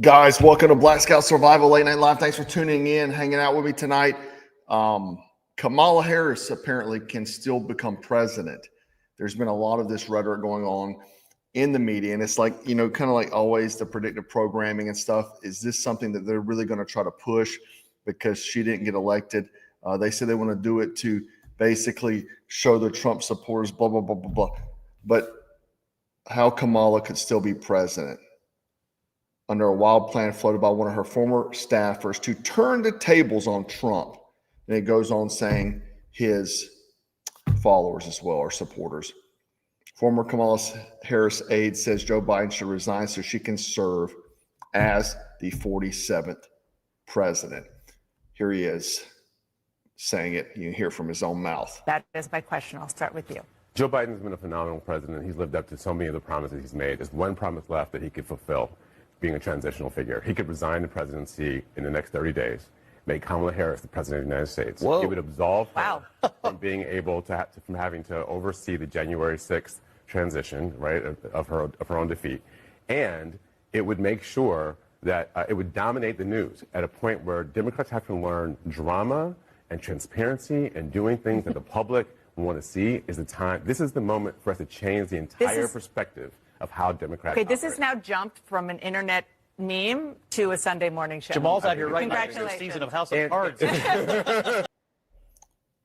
Guys, welcome to Black Scout Survival Late Night Live. Thanks for tuning in, hanging out with me tonight. Kamala Harris apparently can still become president. There's been a lot of this rhetoric going on in the media, and it's like, kind of like always the predictive programming and stuff. Is this something that they're really going to try to push because she didn't get elected? They say they want to do it to basically show the Trump supporters, blah, blah, blah, blah, blah. But how Kamala could still be president under a wild plan floated by one of her former staffers to turn the tables on Trump. And it goes on saying his followers as well, or supporters. Former Kamala Harris aide says Joe Biden should resign so she can serve as the 47th president. Here he is saying it. You can hear from his own mouth. That is my question. I'll start with you. Joe Biden's been a phenomenal president. He's lived up to so many of the promises he's made. There's one promise left that he could fulfill, being a transitional figure. He could resign the presidency in the next 30 days, make Kamala Harris the president of the United States. Whoa. It would absolve her from being able to from having to oversee the January 6th transition, right, of her own defeat. And it would make sure that it would dominate the news at a point where Democrats have to learn drama and transparency and doing things that the public want to see. Is the time. This is the moment for us to change the entire perspective of how Democrats Okay, this operate. has now jumped from an internet meme to a Sunday morning show. Jamal's out here right now in the Congratulations. season of House of Cards.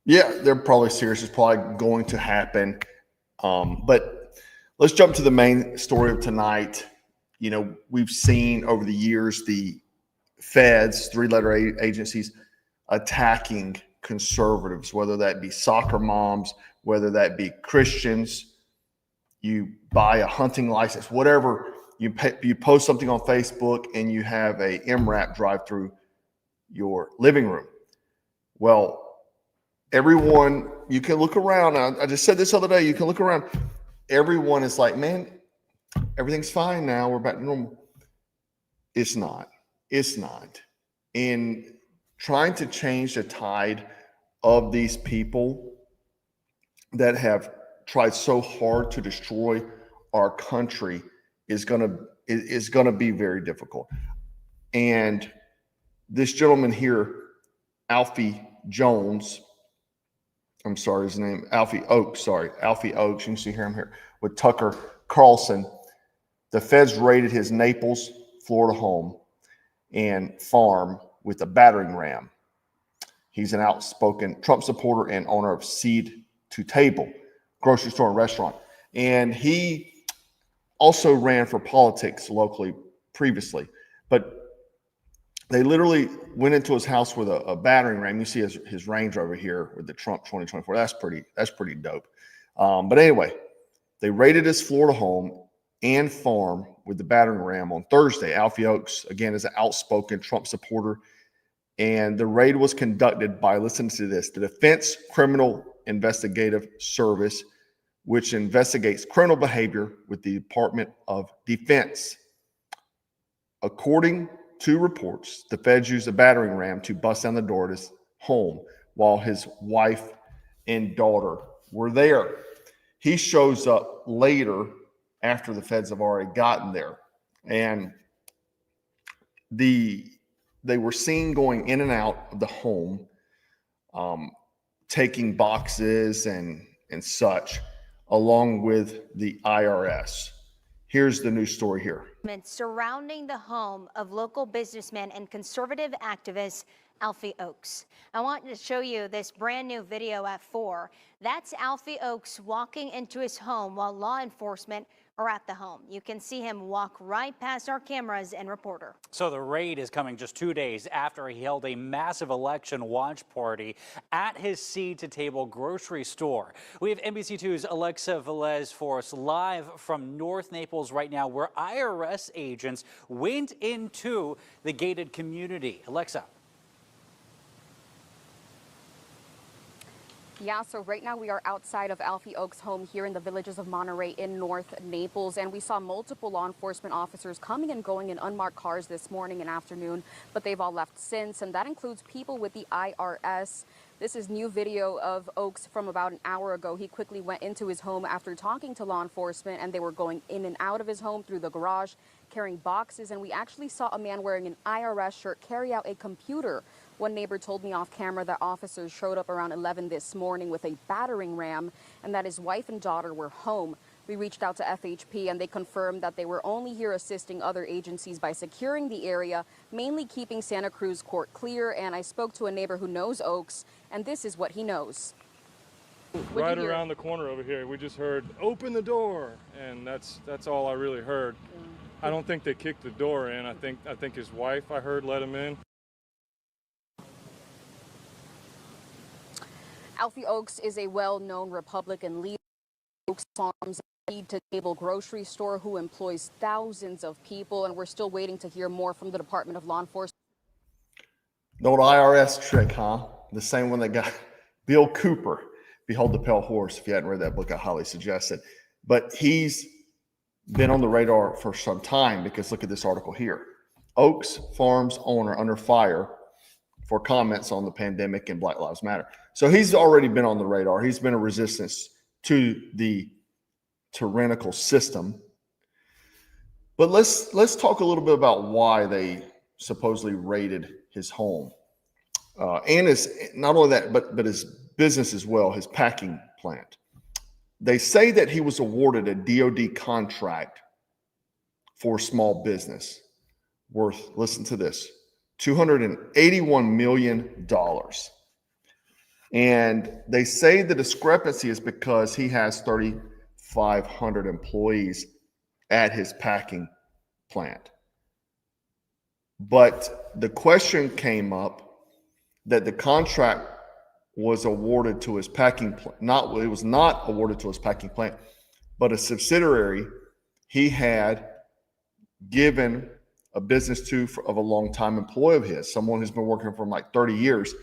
Yeah, they're probably serious. It's probably going to happen. But let's jump to the main story of tonight. We've seen over the years the feds, three-letter agencies, attacking conservatives, whether that be soccer moms, whether that be Christians. You buy a hunting license, whatever, you post something on Facebook and you have a MRAP drive through your living room. Well, everyone, you can look around. I just said this other day, you can look around. Everyone is like, man, everything's fine now. We're back to normal. It's not. It's not. And trying to change the tide of these people that have tried so hard to destroy our country is going to be very difficult. And this gentleman here, Alfie Oakes, Alfie Oakes. You can see him here with Tucker Carlson. The feds raided his Naples, Florida home and farm with a battering ram. He's an outspoken Trump supporter and owner of Seed to Table grocery store and restaurant. And he also ran for politics locally previously. But they literally went into his house with a battering ram. You see his Range Rover here with the Trump 2024. That's pretty dope. But anyway, they raided his Florida home and farm with the battering ram on Thursday. Alfie Oakes, again, is an outspoken Trump supporter. And the raid was conducted by, listen to this, the Defense Criminal Investigative Service, which investigates criminal behavior with the Department of Defense. According to reports, the feds used a battering ram to bust down the door to his home while his wife and daughter were there. He shows up later after the feds have already gotten there. And they were seen going in and out of the home, taking boxes and such, along with the IRS. Here's the news story here. Surrounding the home of local businessman and conservative activist Alfie Oakes. I want to show you this brand new video at 4. That's Alfie Oakes walking into his home while law enforcement are at the home. You can see him walk right past our cameras and reporter. So the raid is coming just 2 days after he held a massive election watch party at his Seed to Table grocery store. We have NBC2's Alexa Velez for us live from North Naples right now, where IRS agents went into the gated community. Alexa. Yeah, so right now we are outside of Alfie Oakes' home here in the villages of Monterey in North Naples, and we saw multiple law enforcement officers coming and going in unmarked cars this morning and afternoon, but they've all left since, and that includes people with the IRS. This is new video of Oakes from about an hour ago. He quickly went into his home after talking to law enforcement, and they were going in and out of his home through the garage, carrying boxes, and we actually saw a man wearing an IRS shirt carry out a computer. One neighbor told me off camera that officers showed up around 11 this morning with a battering ram and that his wife and daughter were home. We reached out to FHP and they confirmed that they were only here assisting other agencies by securing the area, mainly keeping Santa Cruz Court clear. And I spoke to a neighbor who knows Oakes, and this is what he knows. Right around the corner over here, we just heard, "Open the door," and that's all I really heard. I don't think they kicked the door in. I think his wife, I heard, let him in. Alfie Oakes is a well-known Republican leader. Oakes Farms, a feed-to-table grocery store who employs thousands of people, and we're still waiting to hear more from the Department of Law Enforcement. The old IRS trick, huh? The same one that got Bill Cooper. Behold the Pale Horse. If you hadn't read that book, I highly suggest it. But he's been on the radar for some time because look at this article here. Oakes Farms owner under fire for comments on the pandemic and Black Lives Matter. So he's already been on the radar. He's been a resistance to the tyrannical system. But let's talk a little bit about why they supposedly raided his home. And his, not only that, but his business as well, his packing plant. They say that he was awarded a DOD contract for small business worth, listen to this, $281 million. And they say the discrepancy is because he has 3,500 employees at his packing plant. But the question came up that the contract was awarded to his packing plant. It was not awarded to his packing plant, but a subsidiary he had given a business to of a longtime employee of his, someone who's been working for him like 30 years.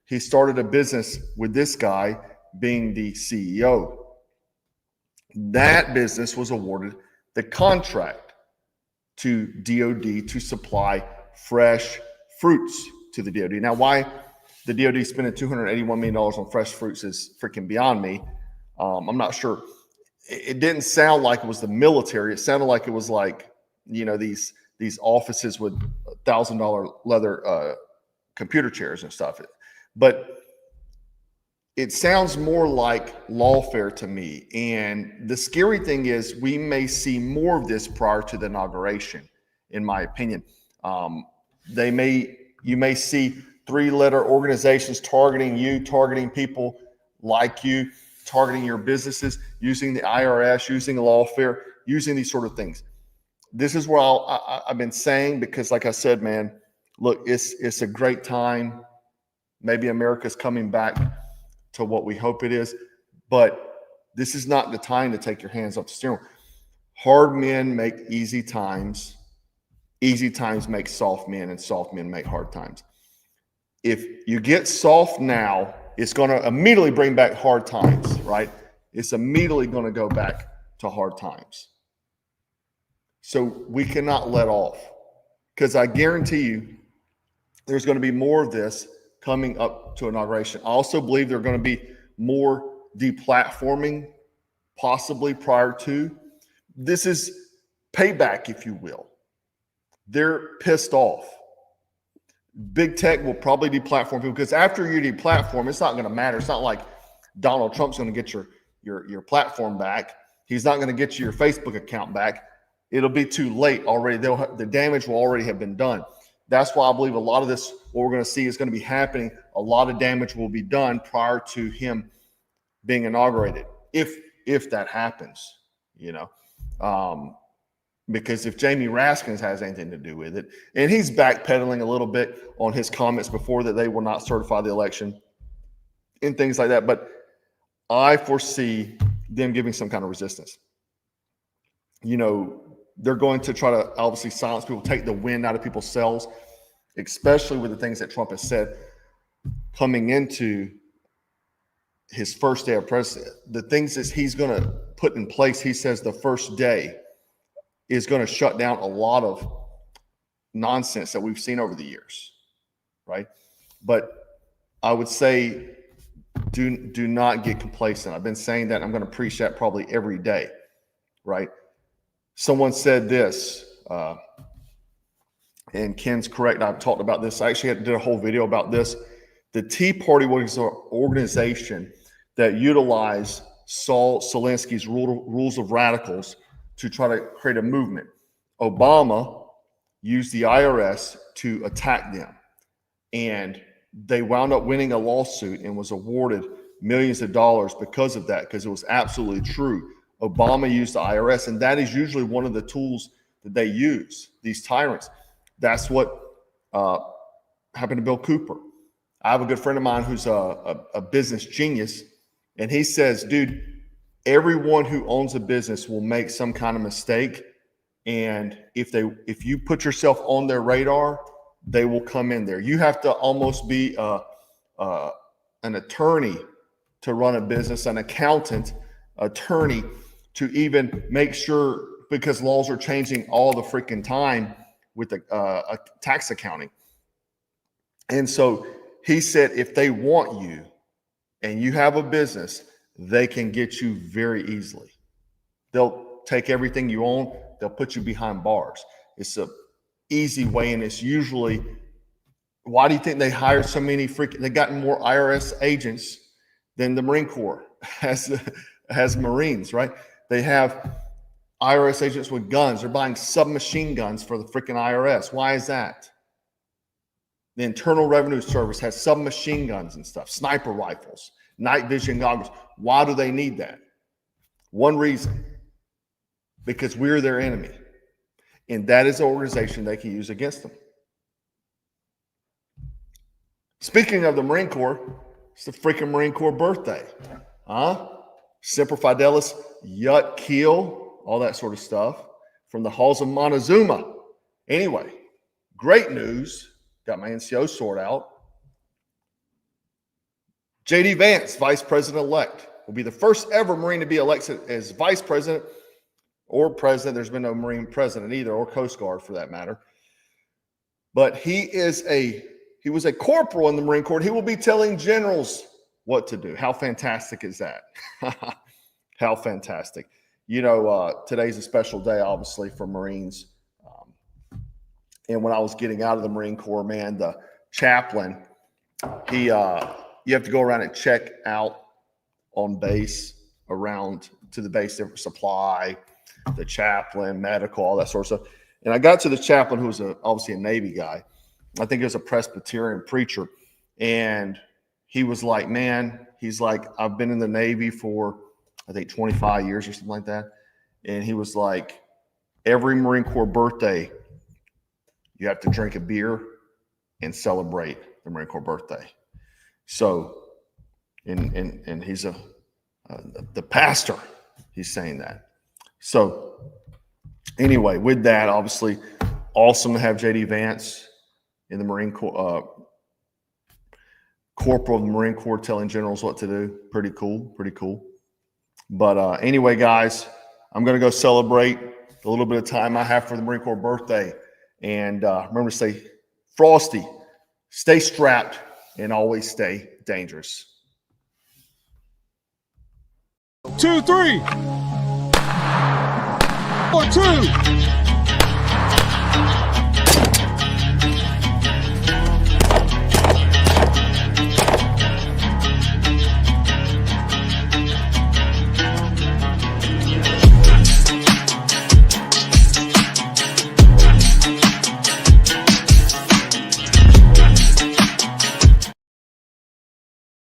He started a business with this guy being the CEO. That business was awarded the contract to DOD to supply fresh fruits to the DOD. Now, why the DOD spending $281 million on fresh fruits is freaking beyond me. I'm not sure. It didn't sound like it was the military. It sounded like it was like, you know, these offices with $1,000 leather computer chairs and stuff. But it sounds more like lawfare to me. And the scary thing is we may see more of this prior to the inauguration, in my opinion. You may see 3-letter organizations targeting you, targeting people like you, targeting your businesses, using the IRS, using lawfare, using these sort of things. This is where I've been saying, because like I said, man, look, it's a great time. Maybe America's coming back to what we hope it is, but this is not the time to take your hands off the steering wheel. Hard men make easy times. Easy times make soft men, and soft men make hard times. If you get soft now, it's going to immediately bring back hard times, right? It's immediately going to go back to hard times. So we cannot let off, because I guarantee you there's going to be more of this coming up to inauguration. I also believe there are going to be more deplatforming possibly prior to. This is payback, if you will. They're pissed off. Big tech will probably deplatform people, because after you deplatform, it's not going to matter. It's not like Donald Trump's going to get your platform back. He's not going to get you your Facebook account back. It'll be too late already. The damage will already have been done. That's why I believe a lot of this, what we're going to see, is going to be happening. A lot of damage will be done prior to him being inaugurated, if that happens, you know. Because if Jamie Raskins has anything to do with it, and he's backpedaling a little bit on his comments before that they will not certify the election and things like that, but I foresee them giving some kind of resistance. You know, they're going to try to obviously silence people, take the wind out of people's sails, especially with the things that Trump has said coming into his first day of president. The things that he's going to put in place, he says the first day, is going to shut down a lot of nonsense that we've seen over the years, right? But I would say do not get complacent. I've been saying that. I'm going to preach that probably every day, right? Someone said this, and Ken's correct. I've talked about this. I actually did a whole video about this. The Tea Party was an organization that utilized Saul Alinsky's rules of radicals to try to create a movement. Obama used the IRS to attack them, and they wound up winning a lawsuit and was awarded millions of dollars because of that, because it was absolutely true. Obama used the IRS, and that is usually one of the tools that they use, these tyrants. That's what happened to Bill Cooper. I have a good friend of mine who's a business genius, and he says, dude, everyone who owns a business will make some kind of mistake, and if you put yourself on their radar, they will come in there. You have to almost be an attorney to run a business, an accountant, attorney, to even make sure, because laws are changing all the freaking time with the tax accounting. And so he said, if they want you and you have a business, they can get you very easily. They'll take everything you own, they'll put you behind bars. It's a easy way, and it's usually, why do you think they hired so many they got more IRS agents than the Marine Corps has Marines, right? They have IRS agents with guns. They're buying submachine guns for the freaking IRS. Why is that? The Internal Revenue Service has submachine guns and stuff, sniper rifles, night vision goggles. Why do they need that? One reason: because we're their enemy. And that is an organization they can use against them. Speaking of the Marine Corps, it's the freaking Marine Corps birthday. Semper Fidelis, Yut Kiel, all that sort of stuff from the halls of Montezuma. Anyway, great news. Got my NCO sword out. J.D. Vance, Vice President-elect, will be the first ever Marine to be elected as Vice President or President. There's been no Marine President either, or Coast Guard for that matter. But he was a corporal in the Marine Corps. He will be telling generals what to do. How fantastic is that? How fantastic. You know, today's a special day, obviously, for Marines. And when I was getting out of the Marine Corps, man, the chaplain, you have to go around and check out on base, around to the base, different supply, the chaplain, medical, all that sort of stuff. And I got to the chaplain, who was obviously a Navy guy. I think he was a Presbyterian preacher. And he was like, man, he's like, I've been in the Navy for, I think, 25 years or something like that. And he was like, every Marine Corps birthday, you have to drink a beer and celebrate the Marine Corps birthday. So, and he's the pastor, he's saying that. So anyway, with that, obviously, awesome to have J.D. Vance in the Marine Corps, corporal of the Marine Corps telling generals what to do. Pretty cool, pretty cool. But anyway, guys, I'm going to go celebrate the little bit of time I have for the Marine Corps birthday. And remember to stay frosty, stay strapped, and always stay dangerous. 2, 3. 1, 2.